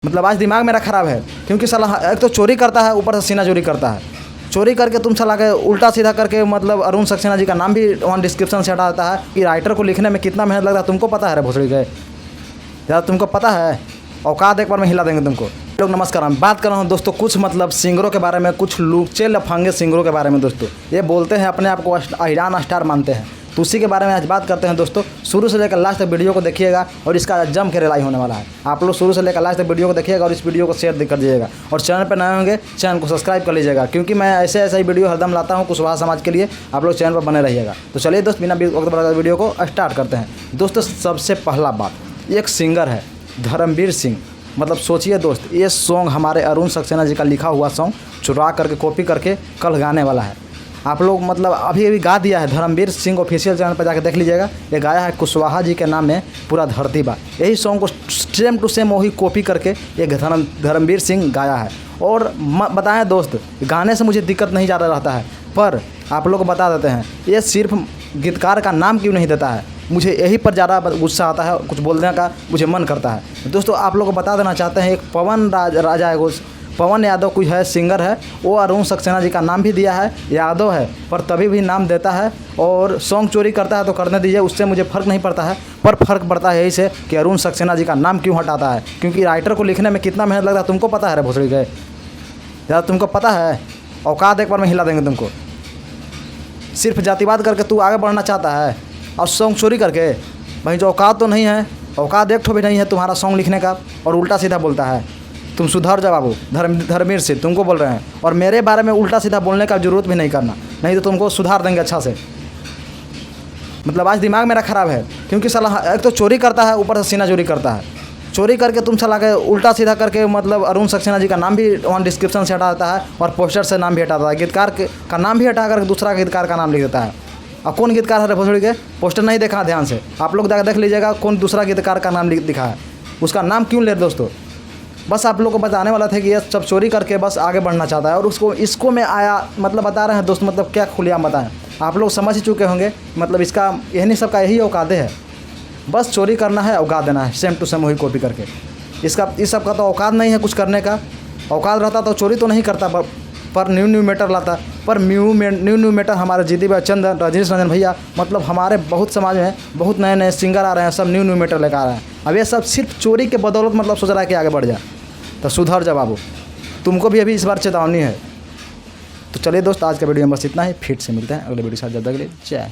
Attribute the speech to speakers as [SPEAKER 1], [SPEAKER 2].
[SPEAKER 1] मतलब आज दिमाग मेरा ख़राब है क्योंकि साला एक तो चोरी करता है, ऊपर से सीना चोरी करता है। चोरी करके तुम साला के उल्टा सीधा करके मतलब अरुण सक्सेना जी का नाम भी वहाँ डिस्क्रिप्शन से हटा देता है कि राइटर को लिखने में कितना मेहनत लगता है। तुमको पता है रे भोसड़ी के, ज़्यादा तुमको पता है? औकात एक बार में हिला देंगे तुमको। लोग नमस्कार, हम बात कर रहा हूँ दोस्तों कुछ मतलब सिंगरों के बारे में, कुछ लुच्चे लफंगे सिंगरों के बारे में। दोस्तों ये बोलते हैं अपने आप को ईरान स्टार मानते हैं, तो उसी के बारे में आज बात करते हैं। दोस्तों शुरू से लेकर लास्ट तक वीडियो को देखिएगा और इसका जम के रिलाई होने वाला है। आप लोग शुरू से लेकर लास्ट तक वीडियो को देखिएगा और इस वीडियो को शेयर कर दीजिएगा और चैनल पर नए होंगे चैनल को सब्सक्राइब कर लीजिएगा, क्योंकि मैं ऐसे ही वीडियो हरदम लाता हूँ कुशवाहा समाज के लिए। आप लोग चैनल पर बने रहिएगा। तो चलिए दोस्त, बिना वक्त बढ़ाकर वीडियो को स्टार्ट करते हैं। दोस्तों सबसे पहला बात, एक सिंगर है धर्मवीर सिंह। मतलब सोचिए दोस्त, ये सॉन्ग हमारे अरुण सक्सेना जी का लिखा हुआ सॉन्ग चुरा करके कॉपी करके कल गाने वाला है। आप लोग मतलब अभी गा दिया है। धर्मवीर सिंह ऑफिशियल चैनल पर जाकर देख लीजिएगा। ये गाया है कुशवाहा जी के नाम में पूरा धरती बा। यही सॉन्ग को सेम टू सेम वही कॉपी करके ये धर्मवीर सिंह गाया है। और बताएं दोस्त, गाने से मुझे दिक्कत नहीं ज़्यादा रहता है, पर आप लोग को बता देते हैं ये सिर्फ गीतकार का नाम क्यों नहीं देता है, मुझे यही पर ज़्यादा गुस्सा आता है। कुछ बोलने का मुझे मन करता है। दोस्तों आप लोग को बता देना चाहते हैं, एक पवन यादव कोई है सिंगर है, वो अरुण सक्सेना जी का नाम भी दिया है, यादव है, पर तभी भी नाम देता है। और सॉन्ग चोरी करता है तो करने दीजिए, उससे मुझे फ़र्क नहीं पड़ता है। पर फ़र्क पड़ता है यही से कि अरुण सक्सेना जी का नाम क्यों हटाता है, क्योंकि राइटर को लिखने में कितना मेहनत लगता है। तुमको पता है रे भोसड़ी के, ज़्यादा तुमको पता है? औकात एक बार में हिला देंगे तुमको। सिर्फ जातिवाद करके तू आगे बढ़ना चाहता है और सॉन्ग चोरी करके। भाई जो औकात तो नहीं है, औकात एक ठो भी नहीं है तुम्हारा सॉन्ग लिखने का, और उल्टा सीधा बोलता है। तुम सुधर जाओ बाबू। धर्मवीर से तुमको बोल रहे हैं, और मेरे बारे में उल्टा सीधा बोलने का जरूरत भी नहीं करना, नहीं तो तुमको सुधार देंगे अच्छा से। मतलब आज दिमाग मेरा ख़राब है क्योंकि साला एक तो चोरी करता है, ऊपर से सीना चोरी करता है। चोरी करके तुम साला के उल्टा सीधा करके मतलब अरुण सक्सेना जी का नाम भी वहाँ डिस्क्रिप्शन से हटा देता है और पोस्टर से नाम भी हटा देता है। गीतकार का नाम भी हटा करके दूसरा गीतकार का नाम लिख देता है। अब कौन गीतकार है भोसड़ी के? पोस्टर नहीं देखा ध्यान से, आप लोग जाकर देख लीजिएगा कौन दूसरा गीतकार का नाम दिखा है। उसका नाम क्यों ले दोस्तों? बस आप लोग को बताने वाला था कि ये सब चोरी करके बस आगे बढ़ना चाहता है, और इसको मैं आया मतलब बता रहे हैं दोस्त। मतलब क्या खुलियाम बताएं, आप लोग समझ ही चुके होंगे। मतलब इसका यही सबका यही औकात है, बस चोरी करना है, औकात देना है, सेम टू सेम वही कॉपी करके। इस सब का तो औकात नहीं है कुछ करने का। औकात रहता तो चोरी तो नहीं करता, पर न्यू मैटर लाता। पर न्यू मैटर हमारे जीती भाई चंदन, रजनीश रंजन भैया, मतलब हमारे बहुत समाज में बहुत नए सिंगर आ रहे हैं, सब न्यू मैटर लेकर आ रहे हैं। अब ये सब सिर्फ चोरी के बदौलत मतलब सोच रहा है कि आगे बढ़ जा। तो सुधर जा बाबू, तुमको भी अभी इस बार चेतावनी है। तो चलिए दोस्त, आज का वीडियो में बस इतना ही। फिर से मिलते हैं अगले वीडियो के साथ। जब तक के लिए जय।